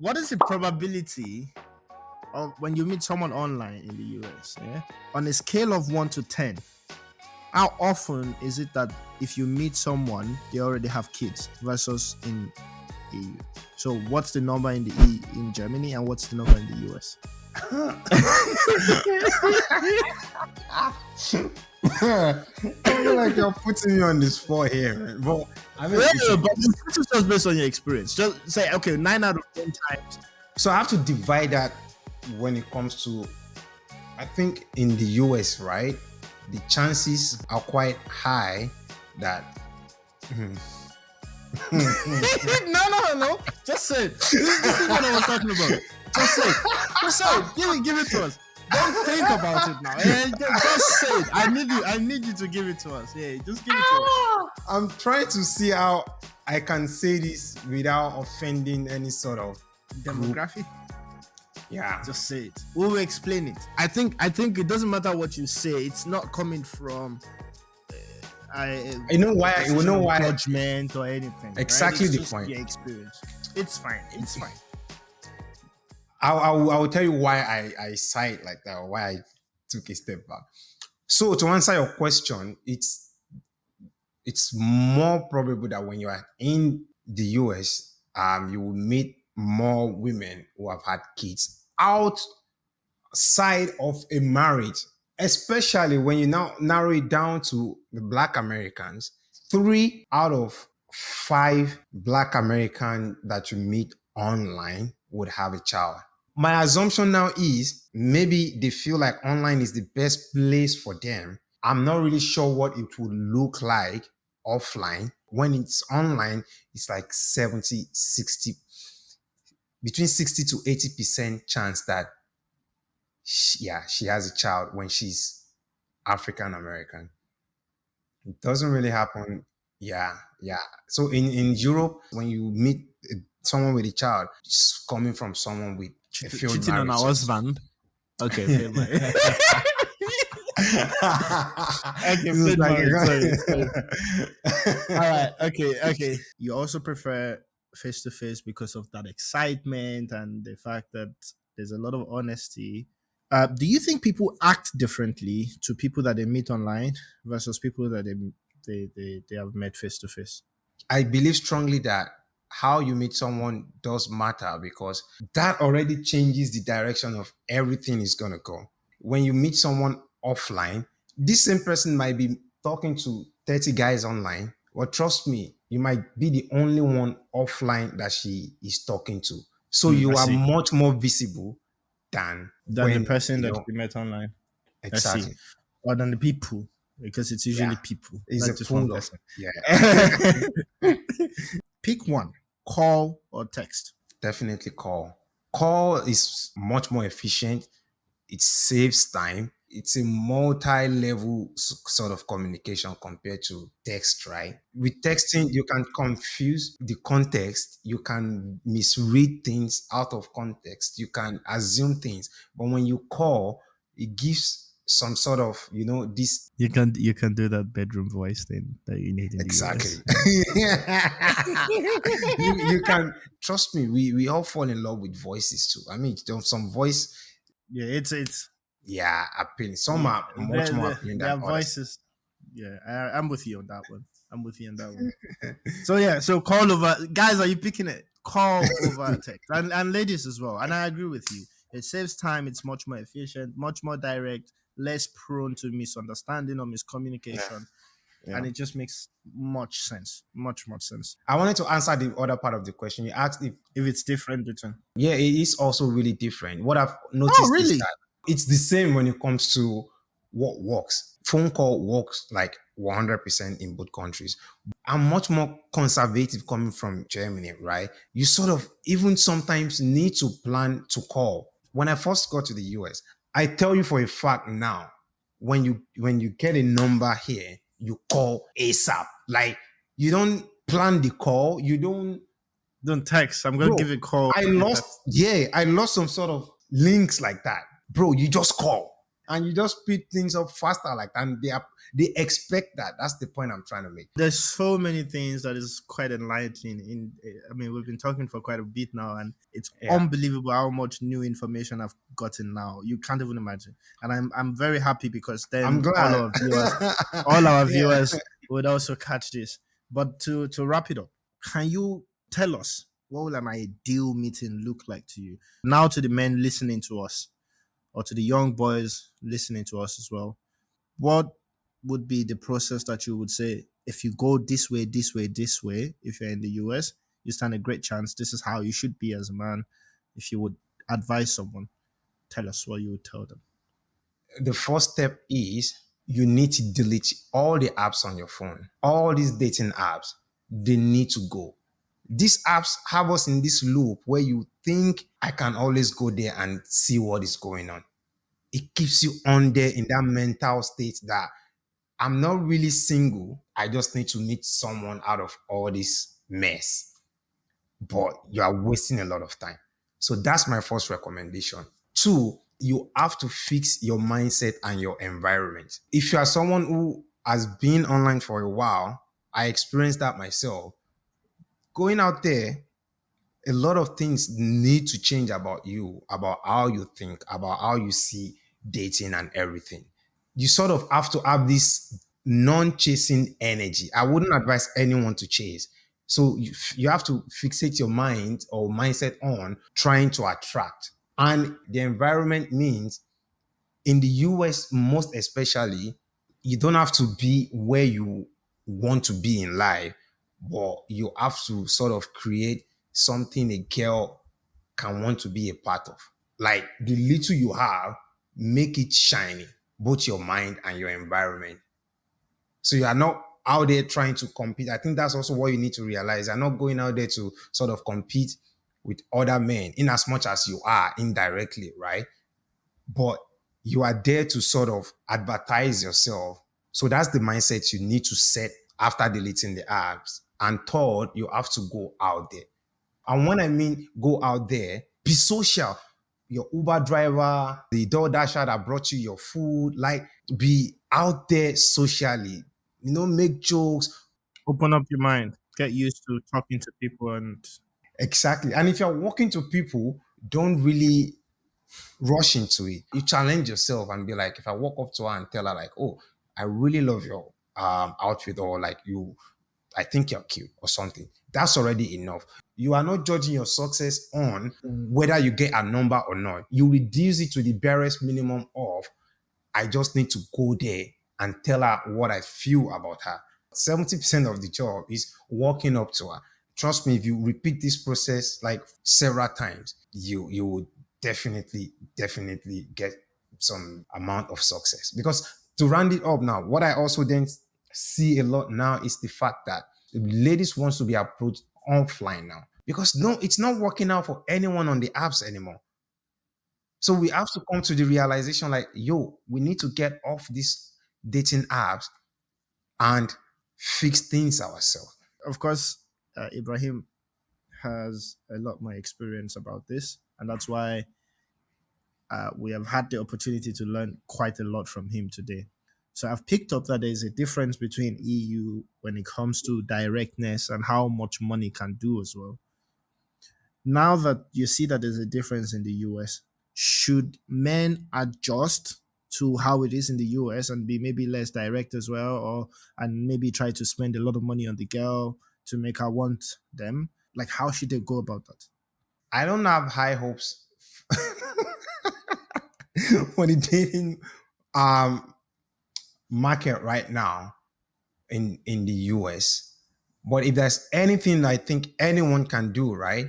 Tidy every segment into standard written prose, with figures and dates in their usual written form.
what is the probability of when you meet someone online in the US? Yeah, on a scale of 1 to 10, how often is it that if you meet someone they already have kids versus in EU? So what's the number in in Germany and what's the number in the US? I feel like you're putting me on the spot here, man. But I mean, but this is just based on your experience. Just say, okay, 9 out of 10 times. so I have to divide that when it comes to, I think in the US, right? The chances are quite high that. No. Just say it. This is what I was talking about. Just say it. Just say it. Give it to us. Don't think about it now. Just say it. I need you to give it to us. Yeah, just give it to us. I'm trying to see how I can say this without offending any sort of Demographic. Yeah. Just say it. We will explain it. I think it doesn't matter what you say. It's not coming from You know why judgment or anything. Exactly right? the just point. your experience. It's fine. It's fine. I will tell you why I cite like that, or why I took a step back. So to answer your question, it's more probable that when you are in the US, you will meet more women who have had kids outside of a marriage, especially when you now narrow it down to the Black Americans. 3 out of 5 Black American that you meet online would have a child. My assumption now is maybe they feel like online is the best place for them. I'm not really sure what it would look like offline. When it's online, it's like 70, 60, between 60 to 80% chance that she has a child when she's African American. It doesn't really happen. Yeah. So in Europe, when you meet someone with a child, it's coming from someone with a failed Cheating on marriage. our husband. Okay, failed marriage. Okay, failed marriage. Sorry. All right. Okay. You also prefer face-to-face because of that excitement and the fact that there's a lot of honesty. Do you think people act differently to people that they meet online versus people that they have met face-to-face? I believe strongly that how you meet someone does matter, because that already changes the direction of everything is going to go. When you meet someone offline, this same person might be talking to 30 guys online. Well, trust me, you might be the only one offline that she is talking to. So you are much more visible than the person that you met online. Exactly. I see. Or than the people, because it's usually people. It's not a just pool one of person. Yeah. Pick one: call or text. Definitely call. Call is much more efficient. It saves time. It's a multi-level sort of communication compared to text, right? With texting, you can confuse the context. You can misread things out of context. You can assume things. But when you call, it gives some sort of, this. You can do that bedroom voice thing that you need in Exactly. the US. you can trust me. We all fall in love with voices too. I mean, some voice. Yeah, it's appealing. Some are much more appealing than their others. voices. Yeah, I'm with you on that one. So call over, guys. Are you picking it? Call over text, and ladies as well. And I agree with you. It saves time. It's much more efficient, much more direct, less prone to misunderstanding or miscommunication. Yeah. And it just makes much sense. Much sense. I wanted to answer the other part of the question. You asked if it's different between. Yeah, it is also really different. What I've noticed is that it's the same when it comes to what works. Phone call works like 100% in both countries. I'm much more conservative coming from Germany, right? You sort of even sometimes need to plan to call. When I first got to the US, I tell you for a fact now, when you get a number here, you call ASAP. Like, you don't plan the call. You don't text. I'm going to give a call. I lost some sort of links like that. Bro, you just call. and you just speed things up faster like that, and they expect that. That's the point I'm trying to make. There's so many things that is quite enlightening. I mean, we've been talking for quite a bit now, and it's Yeah, unbelievable how much new information I've gotten now. You can't even imagine, and I'm very happy because I'm then glad. all our Yeah, viewers would also catch this. But to wrap it up, can you tell us what will an ideal meeting look like to you? Now, to the men listening to us, or to the young boys listening to us as well, what would be the process that you would say, if you go this way, this way, this way, if you're in the US, you stand a great chance. This is how you should be as a man. If you would advise someone, tell us what you would tell them. the first step is you need to delete all the apps on your phone. All these dating apps, they need to go. These apps have us in this loop where you think I can always go there and see what is going on. It keeps you on there in that mental state that I'm not really single. I just need to meet someone out of all this mess. But you are wasting a lot of time. So that's my first recommendation. Two, you have to fix your mindset and your environment. If you are someone who has been online for a while, I experienced that myself. Going out there, a lot of things need to change about you, about how you think, about how you see dating and everything. You sort of have to have this non-chasing energy. I wouldn't advise anyone to chase. So you have to fixate your mind or mindset on trying to attract. And the environment means in the US, most especially, you don't have to be where you want to be in life, but you have to sort of create something a girl can want to be a part of. Like the little you have, make it shiny, both your mind and your environment. So you are not out there trying to compete. I think that's also what you need to realize. You're not going out there to sort of compete with other men in as much as you are indirectly, right? But you are there to sort of advertise yourself. So that's the mindset you need to set after deleting the apps. And third, you have to go out there. And when I mean go out there, be social. Your Uber driver, the door dasher that brought you your food, like be out there socially. Make jokes. Open up your mind. Get used to talking to people, and Exactly. And if you're walking to people, don't really rush into it. You challenge yourself and be like, if I walk up to her and tell her like, oh, I really love your outfit, or like I think you're cute or something. That's already enough. You are not judging your success on whether you get a number or not. You reduce it to the barest minimum of I just need to go there and tell her what I feel about her. 70% of the job is walking up to her. Trust me, if you repeat this process like several times, you would definitely get some amount of success. Because to round it up now, what I also then see a lot now is the fact that ladies wants to be approached offline now. Because no, it's not working out for anyone on the apps anymore. So we have to come to the realization like, yo, we need to get off these dating apps and fix things ourselves. of course, Ibrahim has a lot more experience about this, and that's why we have had the opportunity to learn quite a lot from him today. So I've picked up that there's a difference between EU when it comes to directness and how much money can do as well. Now that you see that there's a difference in the US, should men adjust to how it is in the US and be maybe less direct as well, or and maybe try to spend a lot of money on the girl to make her want them? Like, how should they go about that? I don't have high hopes for the dating um, market right now in the US. But if there's anything I think anyone can do, right,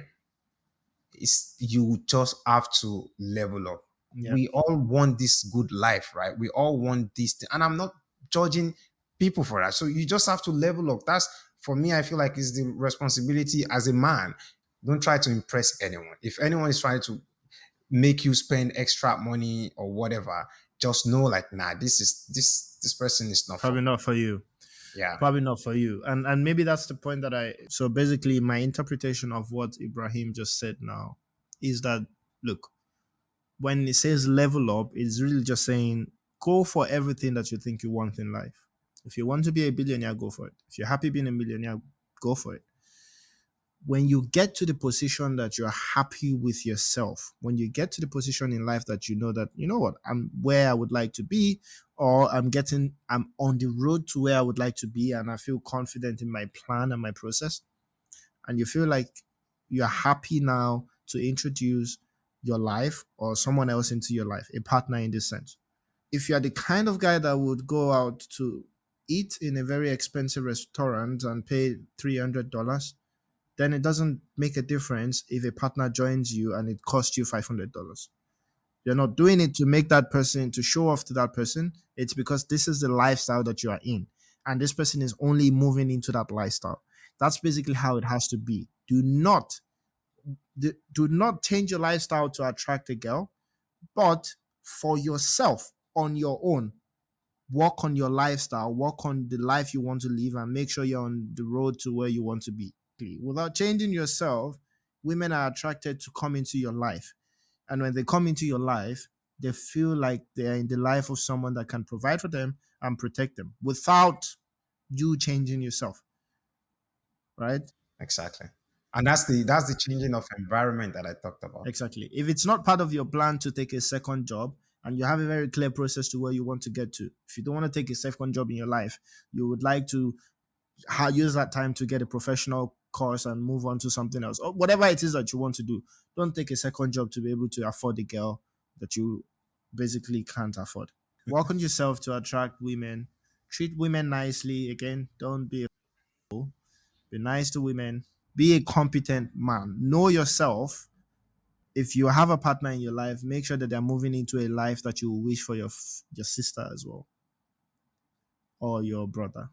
is you just have to level up. Yeah, We all want this good life, right? We all want this thing. And I'm not judging people for that. So you just have to level up. That's for me, I feel like it's the responsibility as a man. Don't try to impress anyone. If anyone is trying to make you spend extra money or whatever, just know like, nah, this person is not for probably me. not for you. Yeah. Probably not for you. And maybe that's the point that I so basically my interpretation of what Ibrahim just said now is that, look, When it says level up, it's really just saying go for everything that you think you want in life. If you want to be a billionaire, go for it. If you're happy being a millionaire, go for it. When you get to the position that you're happy with yourself, when you get to the position in life that you know that, you know what, I'm where I would like to be, or I'm on the road to where I would like to be, and I feel confident in my plan and my process, and you feel like you're happy now to introduce your life or someone else into your life, a partner in this sense. If you're the kind of guy that would go out to eat in a very expensive restaurant and pay $300, then it doesn't make a difference if a partner joins you and it costs you $500. You're not doing it to make that person, to show off to that person. It's because this is the lifestyle that you are in. And this person is only moving into that lifestyle. That's basically how it has to be. Do not change your lifestyle to attract a girl, but for yourself on your own, work on your lifestyle, work on the life you want to live, and make sure you're on the road to where you want to be. Without changing yourself, women are attracted to come into your life. And when they come into your life, they feel like they're in the life of someone that can provide for them and protect them without you changing yourself, right? Exactly. And that's the changing of environment that I talked about. Exactly. If it's not part of your plan to take a second job and you have a very clear process to where you want to get to, if you don't want to take a second job in your life, you would like to use that time to get a professional course and move on to something else, or whatever it is that you want to do. Don't take a second job to be able to afford the girl that you basically can't afford. Work on yourself to attract women. Treat women nicely. Again, don't be a fool. Be nice to women. Be a competent man. Know yourself. If you have a partner in your life, make sure that they're moving into a life that you wish for your sister as well, or your brother.